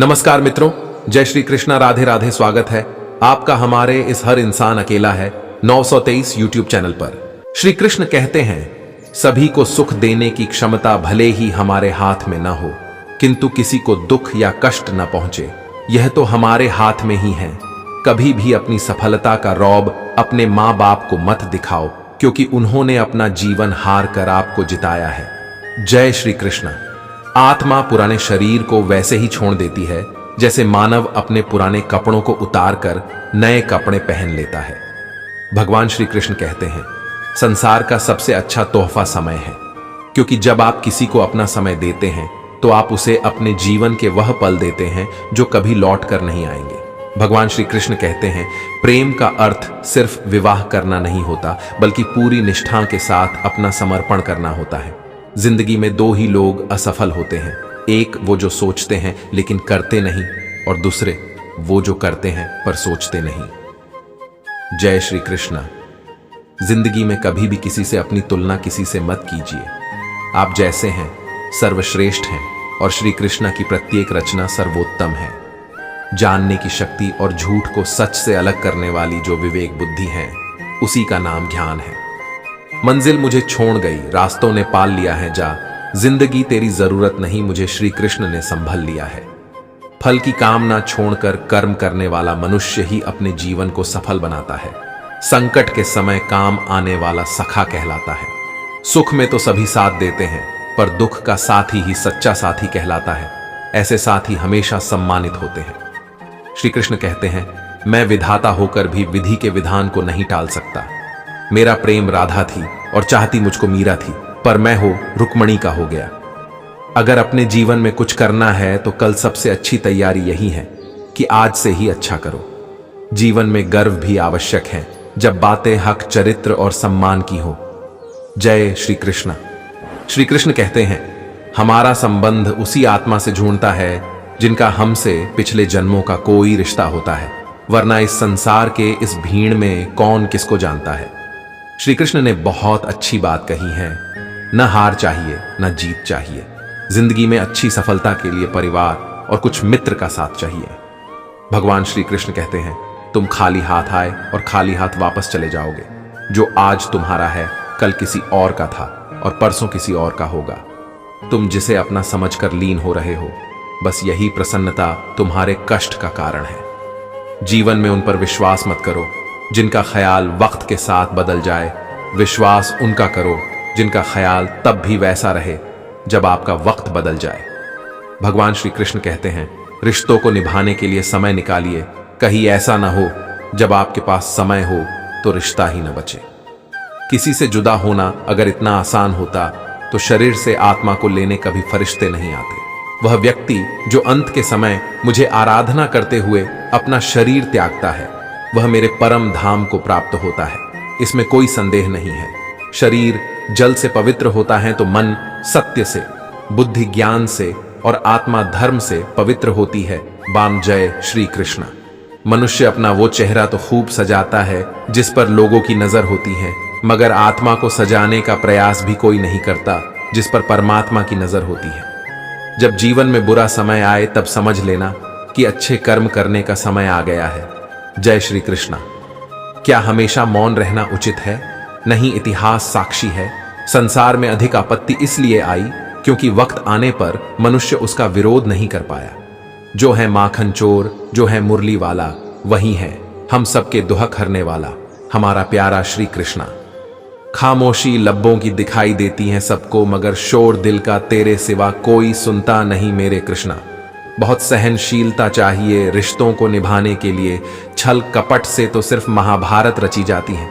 नमस्कार मित्रों, जय श्री कृष्णा, राधे राधे। स्वागत है आपका हमारे इस हर इंसान अकेला है 923 यूट्यूब चैनल पर। श्री कृष्ण कहते हैं, सभी को सुख देने की क्षमता भले ही हमारे हाथ में न हो, किंतु किसी को दुख या कष्ट न पहुंचे, यह तो हमारे हाथ में ही है। कभी भी अपनी सफलता का रौब अपने माँ बाप को मत दिखाओ, क्योंकि उन्होंने अपना जीवन हार कर आपको जिताया है। जय श्री कृष्ण। आत्मा पुराने शरीर को वैसे ही छोड़ देती है जैसे मानव अपने पुराने कपड़ों को उतार कर नए कपड़े पहन लेता है। भगवान श्री कृष्ण कहते हैं, संसार का सबसे अच्छा तोहफा समय है, क्योंकि जब आप किसी को अपना समय देते हैं तो आप उसे अपने जीवन के वह पल देते हैं जो कभी लौट कर नहीं आएंगे। भगवान श्री कृष्ण कहते हैं, प्रेम का अर्थ सिर्फ विवाह करना नहीं होता, बल्कि पूरी निष्ठा के साथ अपना समर्पण करना होता है। जिंदगी में दो ही लोग असफल होते हैं, एक वो जो सोचते हैं लेकिन करते नहीं, और दूसरे वो जो करते हैं पर सोचते नहीं। जय श्री कृष्णा। जिंदगी में कभी भी किसी से अपनी तुलना किसी से मत कीजिए। आप जैसे हैं सर्वश्रेष्ठ हैं, और श्री कृष्णा की प्रत्येक रचना सर्वोत्तम है। जानने की शक्ति और झूठ को सच से अलग करने वाली जो विवेक बुद्धि है, उसी का नाम ज्ञान है। मंजिल मुझे छोड़ गई, रास्तों ने पाल लिया है जा, जिंदगी तेरी जरूरत नहीं, मुझे श्री कृष्ण ने संभल लिया है। फल की कामना छोड़कर कर्म करने वाला मनुष्य ही अपने जीवन को सफल बनाता है। संकट के समय काम आने वाला सखा कहलाता है। सुख में तो सभी साथ देते हैं, पर दुख का साथी ही सच्चा साथी कहलाता है। ऐसे साथी हमेशा सम्मानित होते हैं। श्री कृष्ण कहते हैं, मैं विधाता होकर भी विधि के विधान को नहीं टाल सकता। मेरा प्रेम राधा थी और चाहती मुझको मीरा थी, पर मैं हो रुक्मणी का हो गया। अगर अपने जीवन में कुछ करना है तो कल सबसे अच्छी तैयारी यही है कि आज से ही अच्छा करो। जीवन में गर्व भी आवश्यक है, जब बातें हक, चरित्र और सम्मान की हो। जय श्री कृष्ण। श्री कृष्ण कहते हैं, हमारा संबंध उसी आत्मा से जुड़ता है जिनका हमसे पिछले जन्मों का कोई रिश्ता होता है, वरना इस संसार के इस भीड़ में कौन किसको जानता है। श्री कृष्ण ने बहुत अच्छी बात कही है, न हार चाहिए न जीत चाहिए। जिंदगी में अच्छी सफलता के लिए परिवार और कुछ मित्र का साथ चाहिए। भगवान श्री कृष्ण कहते हैं, तुम खाली हाथ आए और खाली हाथ वापस चले जाओगे। जो आज तुम्हारा है कल किसी और का था और परसों किसी और का होगा। तुम जिसे अपना समझकर लीन हो रहे हो, बस यही प्रसन्नता तुम्हारे कष्ट का कारण है। जीवन में उन पर विश्वास मत करो जिनका ख्याल वक्त के साथ बदल जाए। विश्वास उनका करो जिनका ख्याल तब भी वैसा रहे जब आपका वक्त बदल जाए। भगवान श्री कृष्ण कहते हैं, रिश्तों को निभाने के लिए समय निकालिए। कहीं ऐसा ना हो जब आपके पास समय हो तो रिश्ता ही न बचे। किसी से जुदा होना अगर इतना आसान होता तो शरीर से आत्मा को लेने कभी फरिश्ते नहीं आते। वह व्यक्ति जो अंत के समय मुझे आराधना करते हुए अपना शरीर त्यागता है, वह मेरे परम धाम को प्राप्त होता है, इसमें कोई संदेह नहीं है। शरीर जल से पवित्र होता है तो मन सत्य से, बुद्धि ज्ञान से और आत्मा धर्म से पवित्र होती है। बाम जय श्री कृष्ण। मनुष्य अपना वो चेहरा तो खूब सजाता है जिस पर लोगों की नजर होती है, मगर आत्मा को सजाने का प्रयास भी कोई नहीं करता जिस पर परमात्मा की नजर होती है। जब जीवन में बुरा समय आए तब समझ लेना कि अच्छे कर्म करने का समय आ गया है। जय श्री कृष्णा। क्या हमेशा मौन रहना उचित है? नहीं, इतिहास साक्षी है। संसार में अधिक आपत्ति इसलिए आई क्योंकि वक्त आने पर मनुष्य उसका विरोध नहीं कर पाया। जो है माखन चोर, जो है मुरली वाला, वही है हम सबके दुहक हरने वाला, हमारा प्यारा श्री कृष्णा। खामोशी लब्बों की दिखाई देती है सबको, मगर शोर दिल का तेरे सिवा कोई सुनता नहीं मेरे कृष्णा। बहुत सहनशीलता चाहिए रिश्तों को निभाने के लिए। छल कपट से तो सिर्फ महाभारत रची जाती है।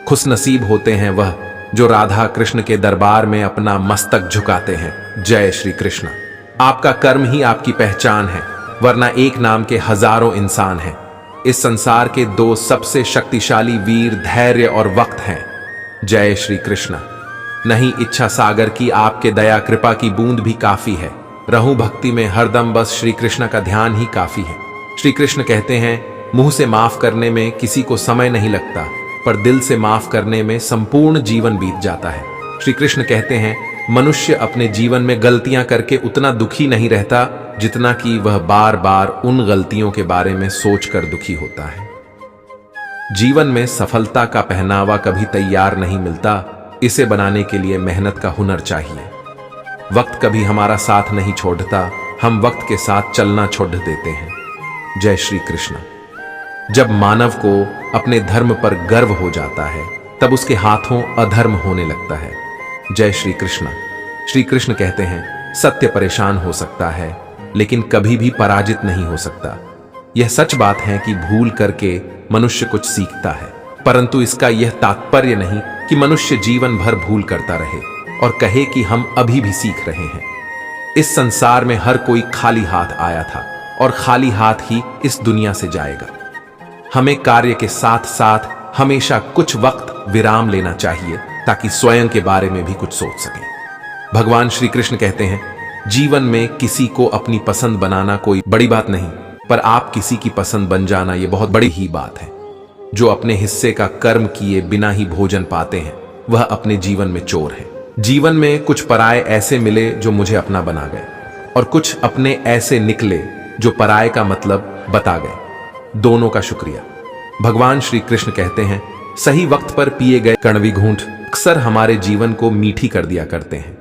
खुशनसीब होते हैं वह जो राधा कृष्ण के दरबार में अपना मस्तक झुकाते हैं। जय श्री कृष्ण। आपका कर्म ही आपकी पहचान है, वरना एक नाम के हजारों इंसान हैं। इस संसार के दो सबसे शक्तिशाली वीर धैर्य और वक्त हैं। जय श्री कृष्ण। नहीं, इच्छा सागर की आपके दया कृपा की बूंद भी काफी है। रहूं भक्ति में हरदम, बस श्री कृष्ण का ध्यान ही काफी है। श्री कृष्ण कहते हैं, मुंह से माफ करने में किसी को समय नहीं लगता, पर दिल से माफ करने में संपूर्ण जीवन बीत जाता है। श्री कृष्ण कहते हैं, मनुष्य अपने जीवन में गलतियां करके उतना दुखी नहीं रहता जितना कि वह बार बार उन गलतियों के बारे में सोचकर दुखी होता है। जीवन में सफलता का पहनावा कभी तैयार नहीं मिलता, इसे बनाने के लिए मेहनत का हुनर चाहिए। वक्त कभी हमारा साथ नहीं छोड़ता, हम वक्त के साथ चलना छोड़ देते हैं। जय श्री कृष्ण। जब मानव को अपने धर्म पर गर्व हो जाता है तब उसके हाथों अधर्म होने लगता है। जय श्री कृष्ण। श्री कृष्ण कहते हैं, सत्य परेशान हो सकता है लेकिन कभी भी पराजित नहीं हो सकता। यह सच बात है कि भूल करके मनुष्य कुछ सीखता है, परंतु इसका यह तात्पर्य नहीं कि मनुष्य जीवन भर भूल करता रहे और कहे कि हम अभी भी सीख रहे हैं। इस संसार में हर कोई खाली हाथ आया था और खाली हाथ ही इस दुनिया से जाएगा। हमें कार्य के साथ साथ हमेशा कुछ वक्त विराम लेना चाहिए ताकि स्वयं के बारे में भी कुछ सोच सकें। भगवान श्री कृष्ण कहते हैं, जीवन में किसी को अपनी पसंद बनाना कोई बड़ी बात नहीं, पर आप किसी की पसंद बन जाना यह बहुत बड़ी ही बात है। जो अपने हिस्से का कर्म किए बिना ही भोजन पाते हैं वह अपने जीवन में चोर है। जीवन में कुछ पराये ऐसे मिले जो मुझे अपना बना गए और कुछ अपने ऐसे निकले जो पराये का मतलब बता गए। दोनों का शुक्रिया। भगवान श्री कृष्ण कहते हैं, सही वक्त पर पिए गए कड़वी घूंट अक्सर हमारे जीवन को मीठी कर दिया करते हैं।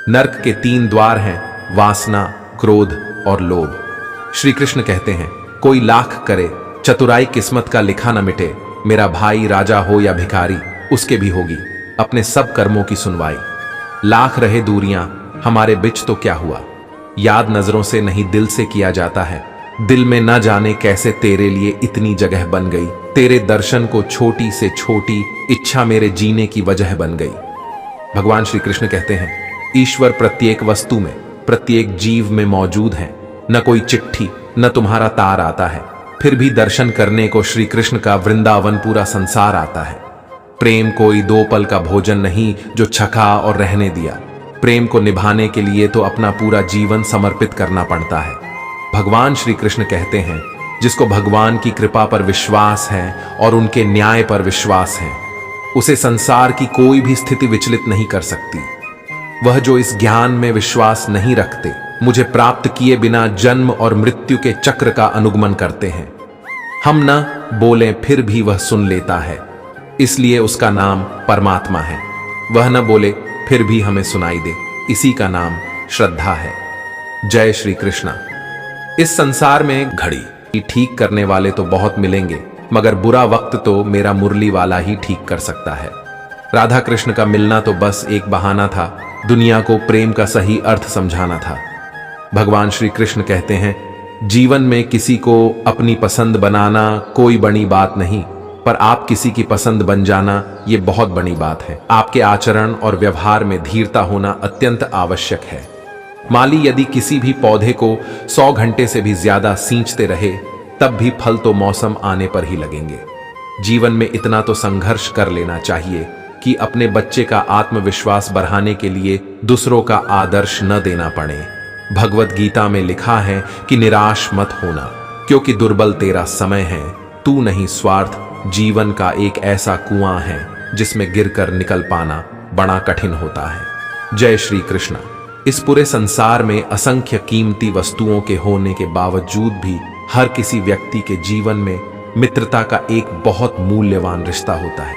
नर्क के 3 द्वार हैं, वासना, क्रोध और लोभ। श्री कृष्ण कहते हैं, कोई लाख करे चतुराई किस्मत का लिखा न मिटे। मेरा भाई राजा हो या भिखारी, उसके भी होगी अपने सब कर्मों की सुनवाई। लाख रहे दूरियां हमारे बिच तो क्या हुआ, याद नजरों से नहीं दिल से किया जाता है। दिल में न जाने कैसे तेरे लिए इतनी जगह बन गई। तेरे दर्शन को छोटी से छोटी इच्छा मेरे जीने की वजह बन गई। भगवान श्री कृष्ण कहते हैं, ईश्वर प्रत्येक वस्तु में, प्रत्येक जीव में मौजूद है। न कोई चिट्ठी न तुम्हारा तार आता है, फिर भी दर्शन करने को श्री कृष्ण का वृंदावन पूरा संसार आता है। प्रेम कोई 2 पल का भोजन नहीं जो छका और रहने दिया। प्रेम को निभाने के लिए तो अपना पूरा जीवन समर्पित करना पड़ता है। भगवान श्री कृष्ण कहते हैं, जिसको भगवान की कृपा पर विश्वास है और उनके न्याय पर विश्वास है, उसे संसार की कोई भी स्थिति विचलित नहीं कर सकती। वह जो इस ज्ञान में विश्वास नहीं रखते, मुझे प्राप्त किए बिना जन्म और मृत्यु के चक्र का अनुगमन करते हैं। हम न बोलें फिर भी वह सुन लेता है, इसलिए उसका नाम परमात्मा है। वह न बोले फिर भी हमें सुनाई दे, इसी का नाम श्रद्धा है। जय श्री कृष्णा। इस संसार में घड़ी ठीक करने वाले तो बहुत मिलेंगे, मगर बुरा वक्त तो मेरा मुरली वाला ही ठीक कर सकता है। राधा कृष्ण का मिलना तो बस एक बहाना था, दुनिया को प्रेम का सही अर्थ समझाना था। भगवान श्री कृष्ण कहते हैं, जीवन में किसी को अपनी पसंद बनाना कोई बड़ी बात नहीं, पर आप किसी की पसंद बन जाना ये बहुत बड़ी बात है। आपके आचरण और व्यवहार में धीरता होना अत्यंत आवश्यक है। माली यदि किसी भी पौधे को 100 घंटे से भी ज्यादा सींचते रहे तब भी फल तो मौसम आने पर ही लगेंगे। जीवन में इतना तो संघर्ष कर लेना चाहिए कि अपने बच्चे का आत्मविश्वास बढ़ाने के लिए दूसरों का आदर्श न देना पड़े। भगवत गीता में लिखा है कि निराश मत होना, क्योंकि दुर्बल तेरा समय है। तू नहीं स्वार्थ जीवन का एक ऐसा कुआं है जिसमें गिरकर निकल पाना बड़ा कठिन होता है। जय श्री कृष्ण। इस पूरे संसार में असंख्य कीमती वस्तुओं के होने के बावजूद भी हर किसी व्यक्ति के जीवन में मित्रता का एक बहुत मूल्यवान रिश्ता होता है।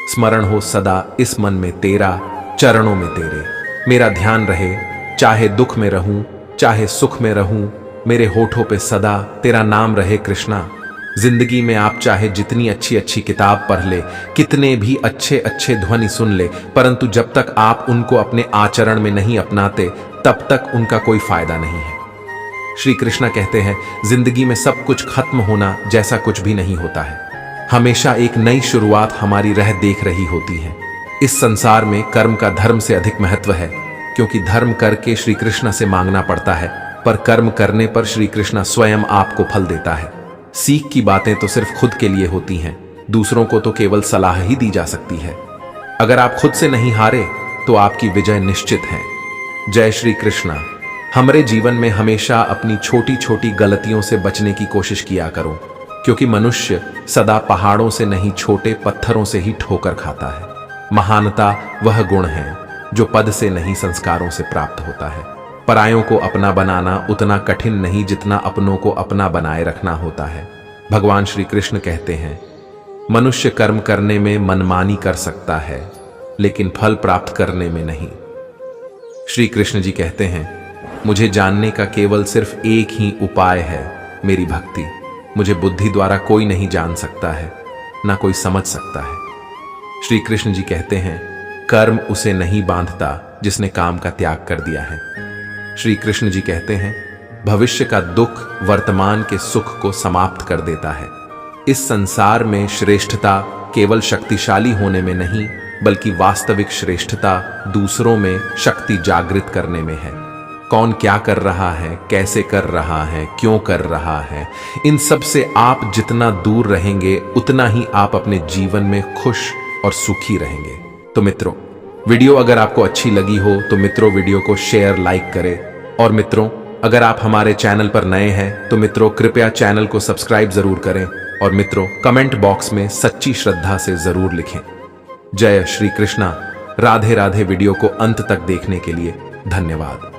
स्मरण हो सदा इस मन में तेरा, चरणों में तेरे। मेरा ध्यान रहे, चाहे दुख में रहूं चाहे सुख में रहूं, मेरे होठों पे सदा तेरा नाम रहे कृष्णा। जिंदगी में आप चाहे जितनी अच्छी अच्छी किताब पढ़ ले, कितने भी अच्छे अच्छे ध्वनि सुन ले, परंतु जब तक आप उनको अपने आचरण में नहीं अपनाते तब तक उनका कोई फायदा नहीं है। श्री कृष्ण कहते हैं, जिंदगी में सब कुछ खत्म होना जैसा कुछ भी नहीं होता है। हमेशा एक नई शुरुआत हमारी राह देख रही होती है। इस संसार में कर्म का धर्म से अधिक महत्व है, क्योंकि धर्म करके श्री कृष्ण से मांगना पड़ता है, पर कर्म करने पर श्री कृष्ण स्वयं आपको फल देता है। सीख की बातें तो सिर्फ खुद के लिए होती हैं, दूसरों को तो केवल सलाह ही दी जा सकती है। अगर आप खुद से नहीं हारे तो आपकी विजय निश्चित है। जय श्री कृष्णा। हमारे जीवन में हमेशा अपनी छोटी छोटी गलतियों से बचने की कोशिश किया करो, क्योंकि मनुष्य सदा पहाड़ों से नहीं छोटे पत्थरों से ही ठोकर खाता है। महानता वह गुण है जो पद से नहीं संस्कारों से प्राप्त होता है। परायों को अपना बनाना उतना कठिन नहीं जितना अपनों को अपना बनाए रखना होता है। भगवान श्री कृष्ण कहते हैं, मनुष्य कर्म करने में मनमानी कर सकता है, लेकिन फल प्राप्त करने में नहीं। श्री कृष्ण जी कहते हैं, मुझे जानने का केवल सिर्फ एक ही उपाय है, मेरी भक्ति। मुझे बुद्धि द्वारा कोई नहीं जान सकता है, ना कोई समझ सकता है। श्री कृष्ण जी कहते हैं, कर्म उसे नहीं बांधता जिसने काम का त्याग कर दिया है। श्री कृष्ण जी कहते हैं, भविष्य का दुख वर्तमान के सुख को समाप्त कर देता है। इस संसार में श्रेष्ठता केवल शक्तिशाली होने में नहीं, बल्कि वास्तविक श्रेष्ठता दूसरों में शक्ति जागृत करने में है। कौन क्या कर रहा है, कैसे कर रहा है, क्यों कर रहा है, इन सब से आप जितना दूर रहेंगे उतना ही आप अपने जीवन में खुश और सुखी रहेंगे। तो मित्रों, वीडियो अगर आपको अच्छी लगी हो तो मित्रों वीडियो को शेयर लाइक करें। और मित्रों, अगर आप हमारे चैनल पर नए हैं तो मित्रों कृपया चैनल को सब्सक्राइब जरूर करें। और मित्रों, कमेंट बॉक्स में सच्ची श्रद्धा से जरूर लिखें। जय श्री कृष्णा। राधे राधे। वीडियो को अंत तक देखने के लिए धन्यवाद।